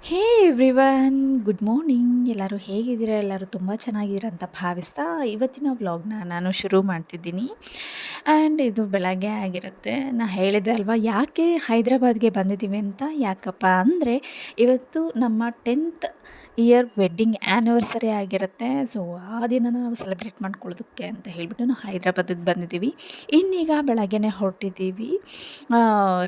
ಹೇ everyone, good morning. ಎಲ್ಲರೂ ಹೇಗಿದ್ದೀರಾ? ಎಲ್ಲರೂ ತುಂಬ ಚೆನ್ನಾಗಿದ್ದೀರ ಅಂತ ಭಾವಿಸ್ತಾ ಇವತ್ತಿನ ವ್ಲಾಗ್ನ ನಾನು ಶುರು ಮಾಡ್ತಿದ್ದೀನಿ. ಆ್ಯಂಡ್ ಇದು ಬೆಳಗ್ಗೆ ಆಗಿರುತ್ತೆ. ನಾನು ಹೇಳಿದೆ ಅಲ್ವಾ ಯಾಕೆ ಹೈದ್ರಾಬಾದ್ಗೆ ಬಂದಿದ್ದೀವಿ ಅಂತ. ಯಾಕಪ್ಪ ಅಂದರೆ ಇವತ್ತು ನಮ್ಮ 10th ಇಯರ್ ವೆಡ್ಡಿಂಗ್ ಆ್ಯನಿವರ್ಸರಿ ಆಗಿರುತ್ತೆ. ಸೊ ಆ ದಿನ ನಾವು ಸೆಲೆಬ್ರೇಟ್ ಮಾಡ್ಕೊಳ್ಳೋದಕ್ಕೆ ಅಂತ ಹೇಳಿಬಿಟ್ಟು ನಾವು ಹೈದ್ರಾಬಾದಿಗೆ ಬಂದಿದ್ದೀವಿ. ಇನ್ನೀಗ ಬೆಳಗ್ಗೆನೇ ಹೊರಟಿದ್ದೀವಿ,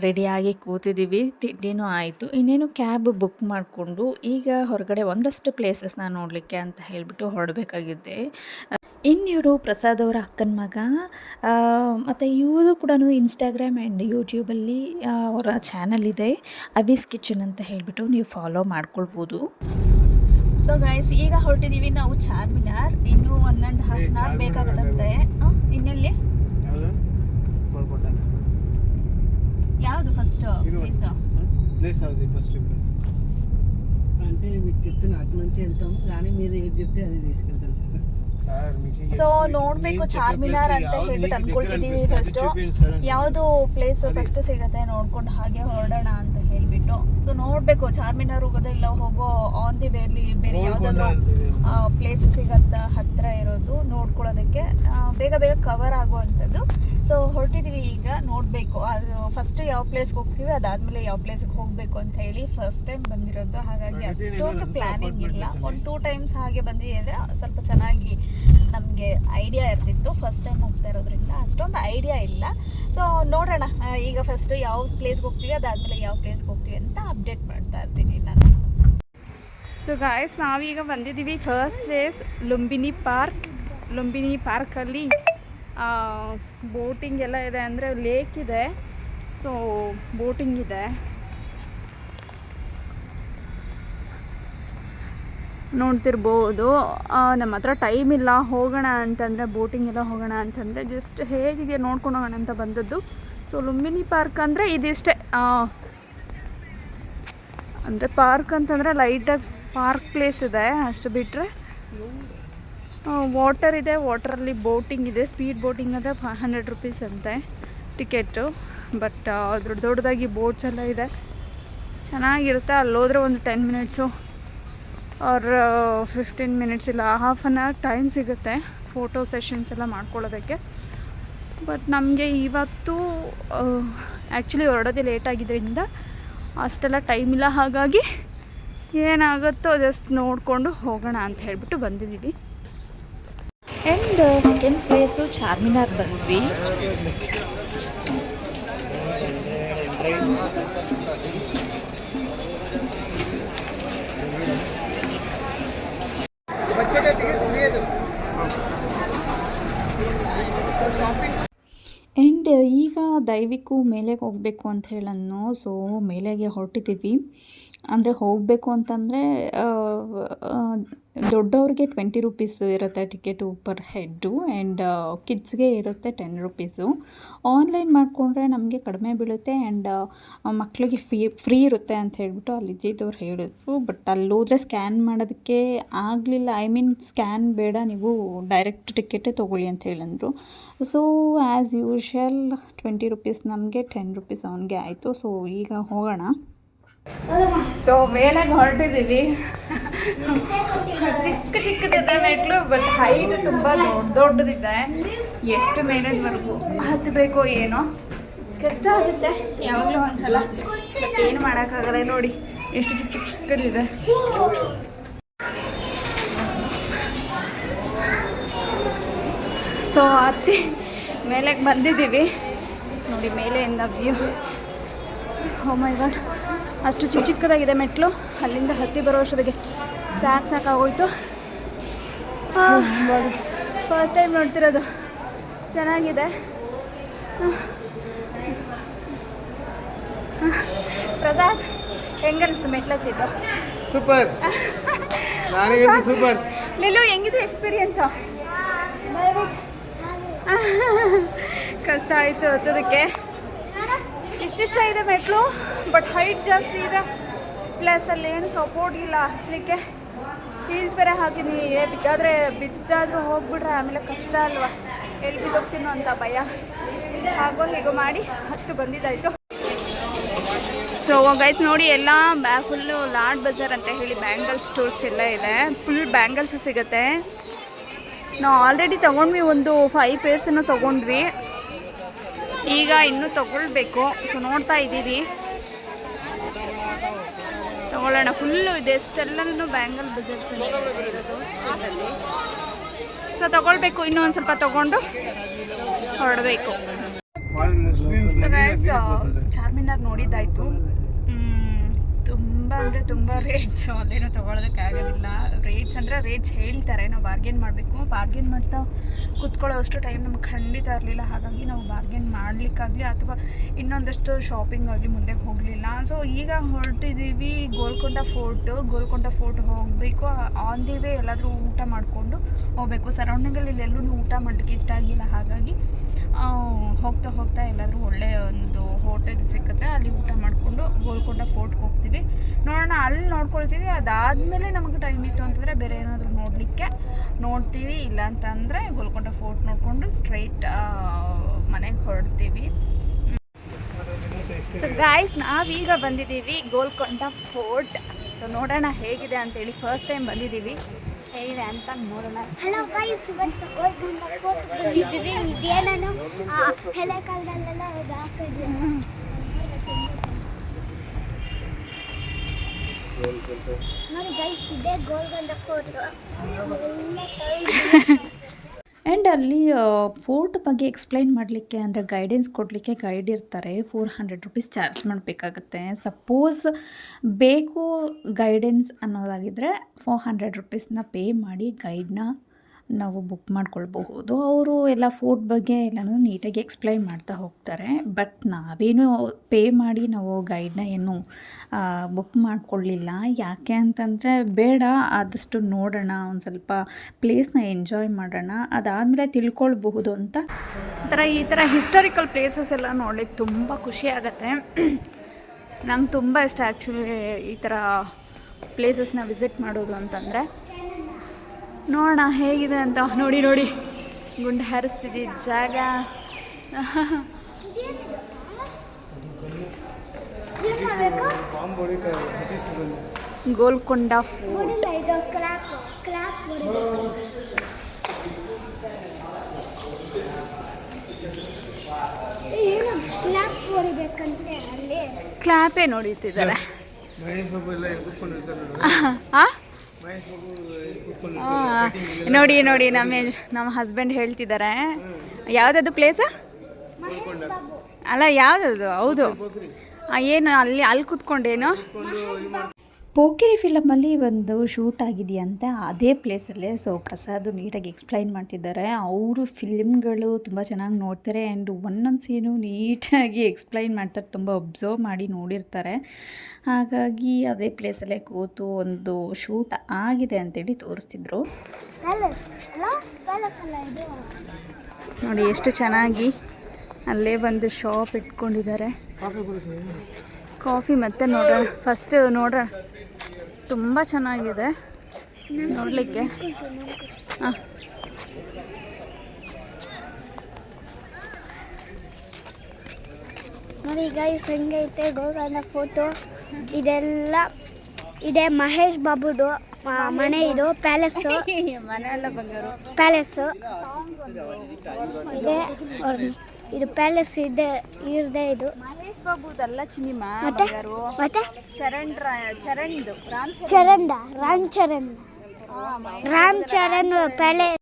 ರೆಡಿಯಾಗಿ ಕೂತಿದ್ದೀವಿ, ತಿಂಡಿನೂ ಆಯಿತು. ಇನ್ನೇನು ಕ್ಯಾಬ್ ಬುಕ್ ಮಾಡಿಕೊಂಡು ಈಗ ಹೊರಗಡೆ ಒಂದಷ್ಟು ಪ್ಲೇಸಸ್ನ ನೋಡಲಿಕ್ಕೆ ಅಂತ ಹೇಳಿಬಿಟ್ಟು ಹೊರಡಬೇಕಾಗಿದೆ. ಇನ್ನಿವರು ಪ್ರಸಾದ್ ಅವರ ಅಕ್ಕನ ಮಗ, ಮತ್ತು ಇವರು ಕೂಡ ಇನ್ಸ್ಟಾಗ್ರಾಮ್ ಆ್ಯಂಡ್ ಯೂಟ್ಯೂಬಲ್ಲಿ ಅವರ ಚಾನಲ್ ಇದೆ, ಅವೀಸ್ ಕಿಚನ್ ಅಂತ ಹೇಳಿಬಿಟ್ಟು ನೀವು ಫಾಲೋ ಮಾಡ್ಕೊಳ್ಬೋದು. ಸೊ ಗೈಸ್, ಈಗ ಹೊರಟಿದ್ದೀವಿ ನಾವು ಚಾರ್ಮಿನಾರ್. ಇನ್ನೂ 1.5 ಅವರ್ ಬೇಕಾಗುತ್ತಂತೆ. ಇನ್ನೆಲ್ಲಿ యాదు ఫస్ట్ ప్లేస్ అది ఫస్ట్ అంటే మీకు చెప్తున్నా అటు నుంచి వెళ్తాము, కానీ మీరు ఏది చెప్తే అది తీసుకెళ్తాను సార్. ಸೊ ನೋಡಬೇಕು ಚಾರ್ಮಿನಾರ್ ಅಂತ ಹೇಳ್ಬಿಟ್ಟು ಅನ್ಕೊಳ್ತಿದ್ದೀವಿ. ಫಸ್ಟ್ ಯಾವುದು ಪ್ಲೇಸ್ ಫಸ್ಟ್ ಸಿಗುತ್ತೆ ನೋಡ್ಕೊಂಡು ಹಾಗೆ ಹೊರಡೋಣ ಅಂತ ಹೇಳಿಬಿಟ್ಟು. ಸೊ ನೋಡಬೇಕು ಚಾರ್ಮಿನಾರ್ ಹೋಗೋದು ಇಲ್ಲ ಹೋಗೋ ಆನ್ ದಿ ವೇಲಿ ಬೇರೆ ಯಾವುದಾದ್ರೂ ಪ್ಲೇಸ್ ಸಿಗತ್ತಾ ಹತ್ತಿರ ಇರೋದು ನೋಡ್ಕೊಳ್ಳೋದಕ್ಕೆ, ಬೇಗ ಬೇಗ ಕವರ್ ಆಗುವಂಥದ್ದು. ಸೊ ಹೊರಟಿದ್ದೀವಿ ಈಗ, ನೋಡಬೇಕು ಅದು ಫಸ್ಟ್ ಯಾವ ಪ್ಲೇಸ್ಗೆ ಹೋಗ್ತೀವಿ, ಅದಾದಮೇಲೆ ಯಾವ ಪ್ಲೇಸ್ಗೆ ಹೋಗಬೇಕು ಅಂತ ಹೇಳಿ. ಫಸ್ಟ್ ಟೈಮ್ ಬಂದಿರೋದು, ಹಾಗಾಗಿ ಅಷ್ಟೊಂದು ಪ್ಲ್ಯಾನಿಂಗ್ ಇಲ್ಲ. 1-2 ಟೈಮ್ಸ್ ಹಾಗೆ ಬಂದಿದ್ದರೆ ಸ್ವಲ್ಪ ಚೆನ್ನಾಗಿ ನಮಗೆ ಐಡಿಯಾ ಇರ್ತಿತ್ತು. ಫಸ್ಟ್ ಟೈಮ್ ಹೋಗ್ತಾ ಇರೋದ್ರಿಂದ ಅಷ್ಟೊಂದು ಐಡಿಯಾ ಇಲ್ಲ. ಸೊ ನೋಡೋಣ, ಈಗ ಫಸ್ಟ್ ಯಾವ ಪ್ಲೇಸ್ಗೆ ಹೋಗ್ತೀವಿ, ಅದಾದಮೇಲೆ ಯಾವ ಪ್ಲೇಸ್ಗೆ ಹೋಗ್ತೀವಿ ಅಂತ ಅಪ್ಡೇಟ್ ಮಾಡ್ತಾ ಇರ್ತೀನಿ ನಾನು. ಸೊ ಗಾಯ್ಸ್, ನಾವೀಗ ಬಂದಿದ್ದೀವಿ first place Lumbini park. Lumbini ಪಾರ್ಕಲ್ಲಿ ಬೋಟಿಂಗ್ ಎಲ್ಲ ಇದೆ, ಅಂದರೆ ಲೇಕ್ ಇದೆ. ಸೊ ಬೋಟಿಂಗ್ ಇದೆ, ನೋಡ್ತಿರ್ಬೋದು. ನಮ್ಮ ಹತ್ರ ಟೈಮ್ ಇಲ್ಲ ಹೋಗೋಣ ಅಂತಂದರೆ, ಬೋಟಿಂಗ್ ಎಲ್ಲ ಹೋಗೋಣ ಅಂತಂದರೆ ಜಸ್ಟ್ ಹೇಗಿದೆ ನೋಡ್ಕೊಂಡು ಹೋಗೋಣ ಅಂತ ಬಂದದ್ದು. ಸೊ ಲುಂಬಿನಿ ಪಾರ್ಕ್ ಅಂದರೆ ಇದಿಷ್ಟೇ, ಅಂದರೆ ಪಾರ್ಕ್ ಅಂತಂದರೆ ಲೈಟಾಗಿ ಪಾರ್ಕ್ ಪ್ಲೇಸ್ ಇದೆ, ಅಷ್ಟು ಬಿಟ್ಟರೆ ವಾಟರ್ ಇದೆ. ವಾಟರಲ್ಲಿ ಬೋಟಿಂಗ್ ಇದೆ. ಸ್ಪೀಡ್ ಬೋಟಿಂಗ್ ಅಂದರೆ 500 ರೂಪೀಸ್ ಅಂತೆ ಟಿಕೆಟು. ಬಟ್ ದೊಡ್ಡದಾಗಿ ಬೋಟ್ಸ್ ಎಲ್ಲ ಇದೆ, ಚೆನ್ನಾಗಿರುತ್ತೆ. ಅಲ್ಲೋದ್ರೆ ಒಂದು 10 ಮಿನಿಟ್ಸು ಆರ್ 15 ಮಿನಿಟ್ಸ್ ಇಲ್ಲ ಹಾಫ್ ಆನ್ ಅವರ್ ಟೈಮ್ ಸಿಗುತ್ತೆ ಫೋಟೋ ಸೆಷನ್ಸ್ ಎಲ್ಲ ಮಾಡ್ಕೊಳ್ಳೋದಕ್ಕೆ. ಬಟ್ ನಮಗೆ ಇವತ್ತು ಆ್ಯಕ್ಚುಲಿ ಹೊರಡೋದೇ ಲೇಟ್ ಆಗಿದ್ದರಿಂದ ಅಷ್ಟೆಲ್ಲ ಟೈಮ್ ಇಲ್ಲ, ಹಾಗಾಗಿ ಏನಾಗುತ್ತೋ ಜಸ್ಟ್ ನೋಡಿಕೊಂಡು ಹೋಗೋಣ ಅಂತ ಹೇಳಿಬಿಟ್ಟು ಬಂದಿದ್ದೀವಿ. ಆ್ಯಂಡ್ ಸೆಕೆಂಡ್ ಪ್ಲೇಸು ಚಾರ್ಮಿನಾರ್ ಬಂದ್ವಿ. ಆ್ಯಂಡ್ ಈಗ ದಯವಿಟ್ಟು ಮೇಲೆಗೆ ಹೋಗಬೇಕು ಅಂತ ಹೇಳನ್ನು. ಸೊ ಮೇಲೆಗೆ ಹೊರಟಿದ್ದೀವಿ. ಅಂದರೆ ಹೋಗಬೇಕು ಅಂತಂದರೆ ದೊಡ್ಡವ್ರಿಗೆ 20 ರೂಪೀಸ್ ಇರುತ್ತೆ ಟಿಕೆಟು ಪರ್ ಹೆಡ್ಡು, ಆ್ಯಂಡ್ ಕಿಡ್ಸ್ಗೆ ಇರುತ್ತೆ 10 ರೂಪೀಸು. ಆನ್ಲೈನ್ ಮಾಡಿಕೊಂಡ್ರೆ ನಮಗೆ ಕಡಿಮೆ ಬೀಳುತ್ತೆ, ಆ್ಯಂಡ್ ಮಕ್ಕಳಿಗೆ ಫ್ರೀ ಇರುತ್ತೆ ಅಂತ ಹೇಳ್ಬಿಟ್ಟು ಅಲ್ಲಿ ಇದ್ದಿದ್ದವ್ರು ಹೇಳಿದ್ರು. ಬಟ್ ಅಲ್ಲಿ ಹೋದರೆ ಸ್ಕ್ಯಾನ್ ಮಾಡೋದಕ್ಕೆ ಆಗಲಿಲ್ಲ. ಸ್ಕ್ಯಾನ್ ಬೇಡ, ನೀವು ಡೈರೆಕ್ಟ್ ಟಿಕೆಟೇ ತೊಗೊಳ್ಳಿ ಅಂತ ಹೇಳಿದ್ರು. ಸೊ ಆ್ಯಸ್ ಯೂಶ್ವಲ್ 20 ರೂಪೀಸ್ ನಮಗೆ, 10 ರೂಪೀಸ್ ಅವನಿಗೆ ಆಯಿತು. ಸೊ ಈಗ ಹೋಗೋಣ. ಸೊ ಮೇಲೆಗೆ ಹೊರಟಿದ್ದೀವಿ. ಚಿಕ್ಕದಿದೆ ಮೆಟ್ಲು, ಬಟ್ ಹೈಟ್ ತುಂಬ ದೊಡ್ಡದಿದೆ. ಎಷ್ಟು ಮೇಲೆವರೆಗೂ ಹತ್ತಬೇಕೋ ಏನೋ, ಕಷ್ಟ ಆಗುತ್ತೆ ಯಾವಾಗಲೂ ಒಂದ್ಸಲ. ಬಟ್ ಏನು ಮಾಡೋಕ್ಕಾಗಲ್ಲ. ನೋಡಿ ಎಷ್ಟು ಚಿಕ್ಕದಿದೆ. ಸೊ ಹತ್ತಿ ಮೇಲೆಗೆ ಬಂದಿದ್ದೀವಿ. ನೋಡಿ ಮೇಲೆಯಿಂದ ವ್ಯೂ. ಓ ಮೈ ಗಾಡ್, ಅಷ್ಟು ಚಿಕ್ಕದಾಗಿದೆ ಮೆಟ್ಲು. ಅಲ್ಲಿಂದ ಹತ್ತಿ ಬರೋ ಅಷ್ಟೊತ್ತಿಗೆ ಸಾಕಾಗೋಯ್ತು. ಫಸ್ಟ್ ಟೈಮ್ ನೋಡ್ತಿರೋದು, ಚೆನ್ನಾಗಿದೆ. ಪ್ರಸಾದ್, ಹೆಂಗನ್ನಿಸ್ತು ಮೆಟ್ಲತ್ತಿದ್ದು? ಸೂಪರ್. ಸೂಪರ್. ಲಿಲ್ಲು, ಹೆಂಗಿದೆ ಎಕ್ಸ್ಪೀರಿಯನ್ಸು? ಕಷ್ಟ ಆಯಿತು ಹತ್ತೋದಕ್ಕೆ. ಇಷ್ಟಿಷ್ಟ ಇದೆ ಮೆಟ್ಲು, ಬಟ್ ಹೈಟ್ ಜಾಸ್ತಿ ಇದೆ. ಪ್ಲಸ್ ಅಲ್ಲಿ ಏನು ಸಪೋರ್ಟ್ ಇಲ್ಲ ಹತ್ತಲಿಕ್ಕೆ. ಹೀಲ್ಸ್ ಬೇರೆ ಹಾಕಿದ್ದೀನಿ. ಬಿದ್ದಾದರೂ ಹೋಗ್ಬಿಟ್ರೆ ಆಮೇಲೆ ಕಷ್ಟ ಅಲ್ವಾ, ಎಲ್ಲಿ ಬಿದ್ದೋಗ್ತೀನೋ ಅಂತ ಭಯ. ಹಾಗೋ ಹೀಗೋ ಮಾಡಿ ಹತ್ತು ಬಂದಿದ್ದಾಯಿತು. ಸೊ ಗೈಸ್ ನೋಡಿ ಎಲ್ಲ ಫುಲ್ಲು ಲಾಡ್ ಬಜಾರ್ ಅಂತ ಹೇಳಿ ಬ್ಯಾಂಗಲ್ಸ್ ಸ್ಟೋರ್ಸ್ ಎಲ್ಲ ಇದೆ. ಫುಲ್ ಬ್ಯಾಂಗಲ್ಸ್ ಸಿಗುತ್ತೆ. ನಾವು ಆಲ್ರೆಡಿ ತೊಗೊಂಡ್ವಿ, ಒಂದು 5 ಪೇರ್ಸನ್ನು ತೊಗೊಂಡ್ವಿ. ಈಗ ಇನ್ನೂ ತೊಗೊಳ್ಬೇಕು. ಸೊ ನೋಡ್ತಾ ಇದ್ದೀವಿ, ತೊಗೊಳ್ಳೋಣ. ಫುಲ್ಲು ಇದೆ, ಎಷ್ಟೆಲ್ಲನೂ ಬ್ಯಾಂಗಲ್ ಬಜಾರ್ಸ್ ಇರೋದು. ಸೊ ತೊಗೊಳ್ಬೇಕು, ಇನ್ನೂ ಒಂದು ಸ್ವಲ್ಪ ತೊಗೊಂಡು ಹೊರಡಬೇಕು. ಸೊ ಗೈಸ್ ಚಾರ್ಮಿನಾರ್ ನೋಡಿದ್ದಾಯಿತು. ತುಂಬ ಅಂದರೆ ತುಂಬ ರೇಟ್ಸು, ಅಲ್ಲೇನೋ ತೊಗೊಳೋದಕ್ಕಾಗೋದಿಲ್ಲ. ರೇಟ್ಸ್ ಅಂದರೆ ರೇಟ್ಸ್ ಹೇಳ್ತಾರೆ, ನಾವು ಬಾರ್ಗೇನ್ ಮಾಡಬೇಕು. ಬಾರ್ಗೇನ್ ಮಾಡ್ತಾ ಕೂತ್ಕೊಳ್ಳೋ ಅಷ್ಟು ಟೈಮ್ ನಮ್ಗೆ ಖಂಡಿತ ಇರಲಿಲ್ಲ. ಹಾಗಾಗಿ ನಾವು ಬಾರ್ಗೇನ್ ಮಾಡಲಿಕ್ಕಾಗಲಿ ಅಥವಾ ಇನ್ನೊಂದಷ್ಟು ಶಾಪಿಂಗ್ ಆಗಲಿ ಮುಂದೆ ಹೋಗಲಿಲ್ಲ. ಸೊ ಈಗ ಹೊರಟಿದ್ದೀವಿ ಗೋಲ್ಕೊಂಡ ಫೋರ್ಟ್ ಹೋಗಬೇಕು. ಆನ್ ದಿ ವೇ ಎಲ್ಲಾದರೂ ಊಟ ಮಾಡಿಕೊಂಡು ಹೋಗಬೇಕು. ಸರೌಂಡಿಂಗಲ್ಲಿ ಎಲ್ಲೂ ಊಟ ಮಾಡಲಿಕ್ಕೆ ಇಷ್ಟ ಆಗಿಲ್ಲ. ಹಾಗಾಗಿ ಹೋಗ್ತಾ ಎಲ್ಲಾದರೂ ಒಳ್ಳೆಯ ಒಂದು ಹೋಟೆಲ್ ಸಿಕ್ಕಿದ್ರೆ ಅಲ್ಲಿ ಊಟ ಮಾಡಿಕೊಂಡು ಗೋಲ್ಕೊಂಡ ಫೋರ್ಟ್ಗೆ ಹೋಗ್ತೀವಿ. ನೋಡೋಣ, ಅಲ್ಲಿ ನೋಡ್ಕೊಳ್ತೀವಿ. ಅದಾದಮೇಲೆ ನಮಗೆ ಟೈಮ್ ಇತ್ತು ಅಂತಂದರೆ ಬೇರೆ ಏನಾದರೂ ನೋಡಲಿಕ್ಕೆ ನೋಡ್ತೀವಿ. ಇಲ್ಲ ಅಂತಂದರೆ ಗೋಲ್ಕೊಂಡ ಫೋರ್ಟ್ ನೋಡಿಕೊಂಡು ಸ್ಟ್ರೈಟ್ ಮನೆಗೆ ಹೊರಡ್ತೀವಿ. ಸೊ ಗಾಯ್ಸ್, ನಾವೀಗ ಬಂದಿದ್ದೀವಿ ಗೋಲ್ಕೊಂಡ ಫೋರ್ಟ್. ಸೊ ನೋಡೋಣ ಹೇಗಿದೆ ಅಂತೇಳಿ. ಫಸ್ಟ್ ಟೈಮ್ ಬಂದಿದ್ದೀವಿ, ಹೇಗಿದೆ ಅಂತ ನೋಡೋಣ. ಹಲೋ ಗೈಸ್, ಇವತ್ತು ಗೋಲ್ಕೊಂಡ ಫೋರ್ಟ್ ಬಂದಿದ್ದೀವಿ. ಇದೇನೋ ಹಳೆ ಕಾಲದಲ್ಲೆಲ್ಲ ಇದು ಹಾಕಿದ್ವಿ. ನೋಡಿ ಗೈಸ್, ಇದೇ ಗೋಲ್ಕೊಂಡ ಫೋರ್ಟ್. ಆ್ಯಂಡ್ ಅಲ್ಲಿ ಫೋರ್ಟ್ ಬಗ್ಗೆ ಎಕ್ಸ್ಪ್ಲೈನ್ ಮಾಡಲಿಕ್ಕೆ ಅಂದರೆ ಗೈಡೆನ್ಸ್ ಕೊಡಲಿಕ್ಕೆ ಗೈಡ್ ಇರ್ತಾರೆ. 400 ರುಪೀಸ್ ಚಾರ್ಜ್ ಮಾಡಬೇಕಾಗತ್ತೆ. ಸಪೋಸ್ ಬೇಕು ಗೈಡೆನ್ಸ್ ಅನ್ನೋದಾಗಿದ್ದರೆ 400 ರುಪೀಸ್ನ ಪೇ ಮಾಡಿ ಗೈಡ್ನ ನಾವು ಬುಕ್ ಮಾಡ್ಕೊಳ್ಬಹುದು. ಅವರು ಎಲ್ಲ ಫೋರ್ಟ್ ಬಗ್ಗೆ ಎಲ್ಲನೂ ನೀಟಾಗಿ ಎಕ್ಸ್ಪ್ಲೈನ್ ಮಾಡ್ತಾ ಹೋಗ್ತಾರೆ. ಬಟ್ ನಾವೇನು ಪೇ ಮಾಡಿ ನಾವು ಗೈಡ್ನ ಏನು ಬುಕ್ ಮಾಡ್ಕೊಳ್ಳಿಲ್ಲ. ಯಾಕೆ ಅಂತಂದರೆ ಬೇಡ, ಆದಷ್ಟು ನೋಡೋಣ, ಒಂದು ಸ್ವಲ್ಪ ಪ್ಲೇಸ್ನ ಎಂಜಾಯ್ ಮಾಡೋಣ, ಅದಾದಮೇಲೆ ತಿಳ್ಕೊಳ್ಬಹುದು ಅಂತ. ಈ ಥರ ಹಿಸ್ಟಾರಿಕಲ್ ಪ್ಲೇಸಸ್ ಎಲ್ಲ ನೋಡ್ಲಿಕ್ಕೆ ತುಂಬ ಖುಷಿ ಆಗುತ್ತೆ. ನಂಗೆ ತುಂಬ ಇಷ್ಟ ಆ್ಯಕ್ಚುಲಿ ಈ ಥರ ಪ್ಲೇಸಸ್ನ ವಿಸಿಟ್ ಮಾಡೋದು ಅಂತಂದರೆ. ನೋಡೋಣ ಹೇಗಿದೆ ಅಂತ. ನೋಡಿ ಗುಂಡು ಹಾರಿಸ್ತಿದ್ದ ಜಾಗ. ಗೋಲ್ಕೊಂಡ ಫೋರ್ಟ್. ಕ್ಲಾಪೇ ನೋಡಿತಿದ್ದಾರೆ. ನೋಡಿ ನಮ್ಮ ಹಸ್ಬೆಂಡ್ ಹೇಳ್ತಿದ್ದಾರೆ. ಯಾವುದದು ಪ್ಲೇಸ್ ಅಲ್ಲ, ಯಾವುದದು? ಹೌದು, ಏನು ಅಲ್ಲಿ ಕೂತ್ಕೊಂಡೇನು ಪೋಕಿರಿ ಫಿಲಮಲ್ಲಿ ಒಂದು ಶೂಟ್ ಆಗಿದೆಯಂತೆ, ಅದೇ ಪ್ಲೇಸಲ್ಲೇ. ಸೊ ಪ್ರಸಾದ್ ನೀಟಾಗಿ ಎಕ್ಸ್ಪ್ಲೈನ್ ಮಾಡ್ತಿದ್ದಾರೆ. ಅವರು ಫಿಲ್ಮ್ಗಳು ತುಂಬ ಚೆನ್ನಾಗಿ ನೋಡ್ತಾರೆ ಆ್ಯಂಡ್ ಒಂದೊಂದು ಸೀನು ನೀಟಾಗಿ ಎಕ್ಸ್ಪ್ಲೈನ್ ಮಾಡ್ತಾರೆ. ತುಂಬ ಒಬ್ಸರ್ವ್ ಮಾಡಿ ನೋಡಿರ್ತಾರೆ. ಹಾಗಾಗಿ ಅದೇ ಪ್ಲೇಸಲ್ಲೇ ಕೂತು ಒಂದು ಶೂಟ್ ಆಗಿದೆ ಅಂತೇಳಿ ತೋರಿಸ್ತಿದ್ರು. ನೋಡಿ ಎಷ್ಟು ಚೆನ್ನಾಗಿ ಅಲ್ಲೇ ಒಂದು ಶಾಪ್ ಇಟ್ಕೊಂಡಿದ್ದಾರೆ. ಕಾಫಿ ಮತ್ತೆ ನೋಡೋಣ, ಫಸ್ಟ್ ನೋಡೋಣ. ತುಂಬ ಚೆನ್ನಾಗಿದೆ ನೋಡಲಿಕ್ಕೆ. ಹಾಂ, ನೋಡಿ ಗೈಸ್ ಹೆಂಗೈತೆ ಗೋಲ್ಕೊಂಡ ಫೋಟೋ. ಇದೆಲ್ಲ ಇದೆ ಮಹೇಶ್ ಬಾಬುದು ಮನೆ. ಇದು ಪ್ಯಾಲೇಸ್, ಮನೆ ಎಲ್ಲ ಬಂಗಾರು ಪ್ಯಾಲೇಸ್ ಇದೆ. ಇದು ಪ್ಯಾಲೇಸ್ ಇದೆ ಇರದೆ. ಇದು ಮಹೇಶ್ ಬಾಬುದಲ್ಲ ಚಿನಿಮಾ. ಮತ್ತೆ ಚರಣ್ದು ರಾಮ್ ಚರಣ್ ಪ್ಯಾಲೇಸ್.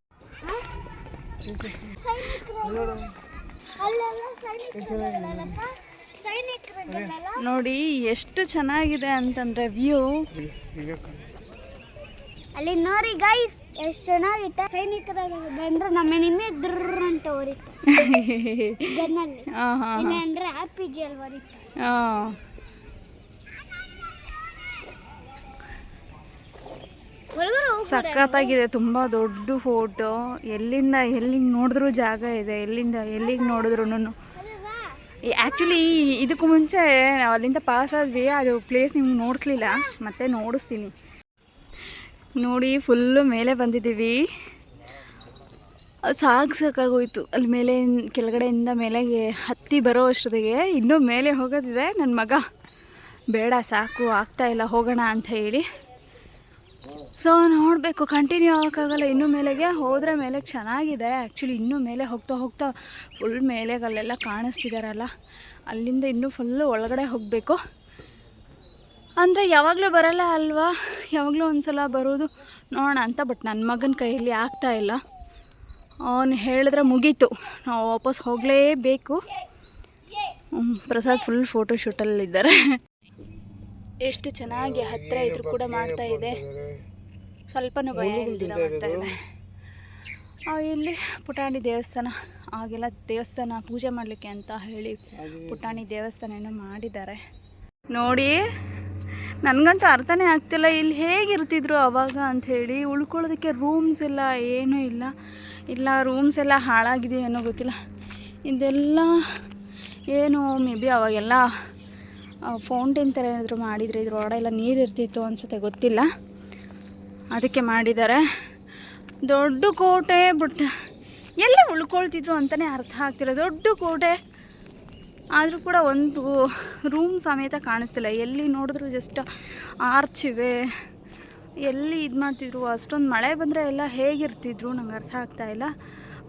ನೋಡಿ ಎಷ್ಟು ಚೆನ್ನಾಗಿದೆ ಅಂತಂದ್ರೆ ವ್ಯೂ. ಅಲ್ಲಿ ನೋಡಿ ಗೈಸ್ ಎಷ್ಟು ಚೆನ್ನಾಗಿತ್ತು. ಸೈನಿಕರ ಬಂದ್ರೆ ನಮ್ಮ ನಿಮ್ಮೆ ಡ್ರ ಅಂತ ಹೊರಿತು ಗನ್ನಲ್ಲಿ. ಇಲ್ಲ ಅಂದ್ರೆ RPG ಅಲ್ಲಿ ಹೊರಿತು. ಸಖತ್ತಾಗಿದೆ, ತುಂಬ ದೊಡ್ಡ ಫೋಟೋ. ಎಲ್ಲಿಂದ ಎಲ್ಲಿಗೆ ನೋಡಿದ್ರೂ ಜಾಗ ಇದೆ, ಎಲ್ಲಿಂದ ಎಲ್ಲಿಗೆ ನೋಡಿದ್ರು. ಆ್ಯಕ್ಚುಲಿ ಇದಕ್ಕೂ ಮುಂಚೆ ನಾವು ಅಲ್ಲಿಂದ ಪಾಸ್ ಆದ್ವಿ, ಅದು ಪ್ಲೇಸ್ ನಿಮ್ಗೆ ನೋಡಿಸ್ಲಿಲ್ಲ, ಮತ್ತೆ ನೋಡಿಸ್ತೀನಿ. ನೋಡಿ ಫುಲ್ಲು ಮೇಲೆ ಬಂದಿದ್ದೀವಿ. ಸಾಕಾಗೋಯ್ತು. ಅಲ್ಲಿ ಮೇಲೆ ಕೆಳಗಡೆಯಿಂದ ಮೇಲೆಗೆ ಹತ್ತಿ ಬರೋ ಅಷ್ಟೊತ್ತಿಗೆ ಇನ್ನೂ ಮೇಲೆ ಹೋಗೋದಿದೆ. ನನ್ನ ಮಗ ಬೇಡ ಸಾಕು ಆಗ್ತಾಯಿಲ್ಲ ಹೋಗೋಣ ಅಂತ ಹೇಳಿ. ಸೊ ನೋಡಬೇಕು, ಕಂಟಿನ್ಯೂ ಆಗೋಕ್ಕಾಗಲ್ಲ. ಇನ್ನೂ ಮೇಲೆಗೆ ಹೋದರೆ ಮೇಲೆ ಚೆನ್ನಾಗಿದೆ ಆ್ಯಕ್ಚುಲಿ. ಇನ್ನೂ ಮೇಲೆ ಹೋಗ್ತಾ ಹೋಗ್ತಾ ಫುಲ್ ಮೇಲೆಗೆ ಅಲ್ಲೆಲ್ಲ ಕಾಣಿಸ್ತಿದಾರಲ್ಲ, ಅಲ್ಲಿಂದ ಇನ್ನೂ ಫುಲ್ಲು ಒಳಗಡೆ ಹೋಗಬೇಕು. ಅಂದರೆ ಯಾವಾಗಲೂ ಬರಲ್ಲ ಅಲ್ವಾ, ಯಾವಾಗಲೂ ಒಂದು ಸಲ ಬರೋದು ನೋಡೋಣ ಅಂತ. ಬಟ್ ನನ್ನ ಮಗನ ಕೈಯಲ್ಲಿ ಆಗ್ತಾಯಿಲ್ಲ. ಅವನು ಹೇಳಿದ್ರೆ ಮುಗೀತು, ನಾವು ವಾಪಸ್ ಹೋಗಲೇಬೇಕು. ಪ್ರಸಾದ್ ಫುಲ್ ಫೋಟೋಶೂಟಲ್ಲಿದ್ದಾರೆ. ಎಷ್ಟು ಚೆನ್ನಾಗಿ ಹತ್ತಿರ ಇದ್ರೂ ಕೂಡ ಮಾಡ್ತಾ ಇದೆ, ಸ್ವಲ್ಪನೂ ಭಯ ಇಲ್ದಿರ ಮಾಡ್ತಾ ಇದೆ. ಇಲ್ಲಿ ಪುಟಾಣಿ ದೇವಸ್ಥಾನ, ಆಗೆಲ್ಲ ದೇವಸ್ಥಾನ ಪೂಜೆ ಮಾಡಲಿಕ್ಕೆ ಅಂತ ಹೇಳಿ ಪುಟಾಣಿ ದೇವಸ್ಥಾನ ಏನೋ ಮಾಡಿದ್ದಾರೆ ನೋಡಿ. ನನಗಂತೂ ಅರ್ಥನೇ ಆಗ್ತಿಲ್ಲ ಇಲ್ಲಿ ಹೇಗಿರ್ತಿದ್ರು ಅವಾಗ ಅಂಥೇಳಿ. ಉಳ್ಕೊಳ್ಳೋದಕ್ಕೆ ರೂಮ್ಸ್ ಎಲ್ಲ ಏನೂ ಇಲ್ಲ ರೂಮ್ಸ್ ಎಲ್ಲ ಹಾಳಾಗಿದೆ ಏನೋ ಗೊತ್ತಿಲ್ಲ. ಇದೆಲ್ಲ ಏನು ಮೇ ಬಿ ಅವಾಗೆಲ್ಲ ಫೌಂಟೇನ್ ಥರ ಏನಾದರೂ ಮಾಡಿದರೆ ಇದ್ರೊಳಗಡೆ ಎಲ್ಲ ನೀರು ಇರ್ತಿತ್ತು ಅನಿಸುತ್ತೆ, ಗೊತ್ತಿಲ್ಲ, ಅದಕ್ಕೆ ಮಾಡಿದ್ದಾರೆ. ದೊಡ್ಡ ಕೋಟೆ, ಬಟ್ ಎಲ್ಲಿ ಉಳ್ಕೊಳ್ತಿದ್ರು ಅಂತಲೇ ಅರ್ಥ ಆಗ್ತಿಲ್ಲ. ದೊಡ್ಡ ಕೋಟೆ ಆದರೂ ಕೂಡ ಒಂದು ರೂಮ್ ಸಮೇತ ಕಾಣಿಸ್ತಿಲ್ಲ. ಎಲ್ಲಿ ನೋಡಿದ್ರು ಜಸ್ಟ್ ಆರ್ಚ್ ಇವೆ. ಎಲ್ಲಿ ಇದು ಮಾಡ್ತಿದ್ರು, ಅಷ್ಟೊಂದು ಮಳೆ ಬಂದರೆ ಎಲ್ಲ ಹೇಗಿರ್ತಿದ್ರು ನಂಗೆ ಅರ್ಥ ಆಗ್ತಾಯಿಲ್ಲ.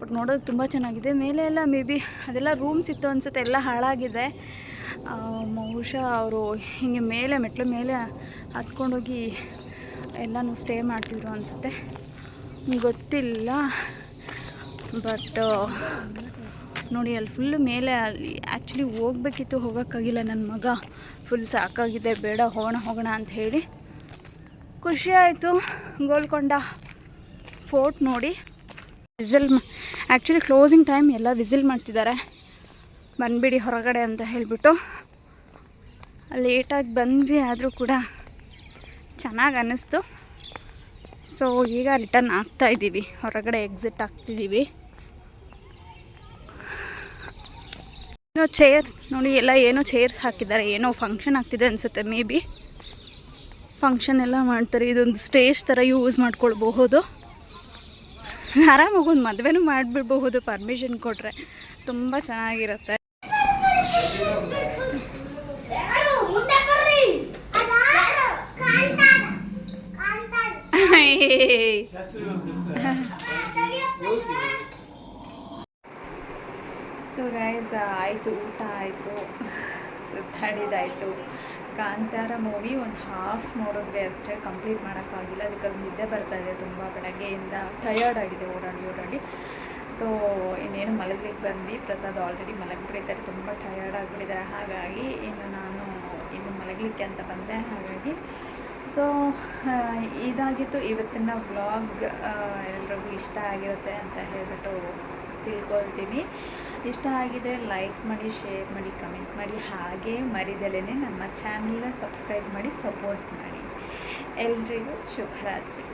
ಬಟ್ ನೋಡೋದು ತುಂಬ ಚೆನ್ನಾಗಿದೆ. ಮೇಲೆ ಎಲ್ಲ ಮೇ ಬಿ ಅದೆಲ್ಲ ರೂಮ್ಸ್ ಇತ್ತು ಅನಿಸುತ್ತೆ, ಎಲ್ಲ ಹಾಳಾಗಿದೆ. ಬಹುಶಃ ಅವರು ಹೀಗೆ ಮೇಲೆ ಮೆಟ್ಲು ಮೇಲೆ ಹತ್ಕೊಂಡೋಗಿ ಎಲ್ಲನೂ ಸ್ಟೇ ಮಾಡ್ತಿದ್ರು ಅನಿಸುತ್ತೆ, ಗೊತ್ತಿಲ್ಲ. ಬಟ್ ನೋಡಿ ಅಲ್ಲಿ ಫುಲ್ಲು ಮೇಲೆ, ಅಲ್ಲಿ ಆ್ಯಕ್ಚುಲಿ ಹೋಗ್ಬೇಕಿತ್ತು, ಹೋಗೋಕ್ಕಾಗಿಲ್ಲ. ನನ್ನ ಮಗ ಫುಲ್ ಸಾಕಾಗಿದೆ, ಬೇಡ ಹೋಗೋಣ ಅಂತ ಹೇಳಿ. ಖುಷಿ ಆಯಿತು. ಗೋಲ್ಕೊಂಡ ಫೋರ್ಟ್ ನೋಡಿ ವಿಸಿಲ್ ಆ್ಯಕ್ಚುಲಿ ಕ್ಲೋಸಿಂಗ್ ಟೈಮ್ ಎಲ್ಲ ವಿಸಿಲ್ ಮಾಡ್ತಿದ್ದಾರೆ, ಬಂದುಬಿಡಿ ಹೊರಗಡೆ ಅಂತ ಹೇಳಿಬಿಟ್ಟು. ಲೇಟಾಗಿ ಬಂದ್ವಿ, ಆದರೂ ಕೂಡ ಚೆನ್ನಾಗಿ ಅನ್ನಿಸ್ತು. ಸೊ ಈಗ ರಿಟರ್ನ್ ಆಗ್ತಾಯಿದ್ದೀವಿ, ಹೊರಗಡೆ ಎಕ್ಸಿಟ್ ಆಗ್ತಿದ್ದೀವಿ. ಏನೋ ಚೇರ್ಸ್ ನೋಡಿ, ಎಲ್ಲ ಏನೋ ಚೇರ್ಸ್ ಹಾಕಿದ್ದಾರೆ, ಏನೋ ಫಂಕ್ಷನ್ ಆಗ್ತಿದೆ ಅನಿಸುತ್ತೆ. ಮೇ ಬಿ ಫಂಕ್ಷನ್ ಎಲ್ಲ ಮಾಡ್ತಾರೆ. ಇದೊಂದು ಸ್ಟೇಜ್ ಥರ ಯೂಸ್ ಮಾಡ್ಕೊಳ್ಬಹುದು. ಆರಾಮಾಗಿ ಒಂದು ಮದುವೆನೂ ಮಾಡಿಬಿಡ್ಬಹುದು ಪರ್ಮಿಷನ್ ಕೊಟ್ಟರೆ, ತುಂಬ ಚೆನ್ನಾಗಿರುತ್ತೆ. ಸೊ ಗೈಸ್, ಆಯಿತು, ಊಟ ಆಯಿತು, ಸುತ್ತಾಡಿದಾಯಿತು. ಕಾಂತಾರ ಮೂವಿ ಒಂದು ಹಾಫ್ ನೋಡಿದ್ವಿ ಅಷ್ಟೇ, ಕಂಪ್ಲೀಟ್ ಮಾಡೋಕ್ಕಾಗಿಲ್ಲ. ಬಿಕಾಸ್ ನಿದ್ದೆ ಬರ್ತಾಯಿದೆ ತುಂಬ, ಬೆಳಗ್ಗೆಯಿಂದ ಟಯರ್ಡ್ ಆಗಿದೆ ಓಡಾಡಿ. ಸೊ ಇನ್ನೇನು ಮಲಗಲಿಕ್ಕೆ ಬಂದ್ವಿ. ಪ್ರಸಾದ್ ಆಲ್ರೆಡಿ ಮಲಗಿಬಿಟ್ಟಿದ್ದಾರೆ, ತುಂಬ ಟಯರ್ಡ್ ಆಗಿಬಿಟ್ಟಿದ್ದಾರೆ. ಹಾಗಾಗಿ ಇನ್ನು ಮಲಗಲಿಕ್ಕೆ ಅಂತ ಬಂದೆ. ಹಾಗಾಗಿ ಸೊ ಇದಾಗಿತ್ತು ಇವತ್ತಿನ ವ್ಲಾಗ್. ಎಲ್ರಿಗೂ ಇಷ್ಟ ಆಗಿರುತ್ತೆ ಅಂತ ಹೇಳಿಬಿಟ್ಟು ತಿಳ್ಕೊಳ್ತೀನಿ. ಇಷ್ಟ ಆಗಿದರೆ ಲೈಕ್ ಮಾಡಿ, ಶೇರ್ ಮಾಡಿ, ಕಮೆಂಟ್ ಮಾಡಿ, ಹಾಗೆ ಮರಿದಲೇ ನಮ್ಮ ಚಾನಲ್ನ ಸಬ್ಸ್ಕ್ರೈಬ್ ಮಾಡಿ ಸಪೋರ್ಟ್ ಮಾಡಿ. ಎಲ್ರಿಗೂ ಶುಭರಾತ್ರಿ.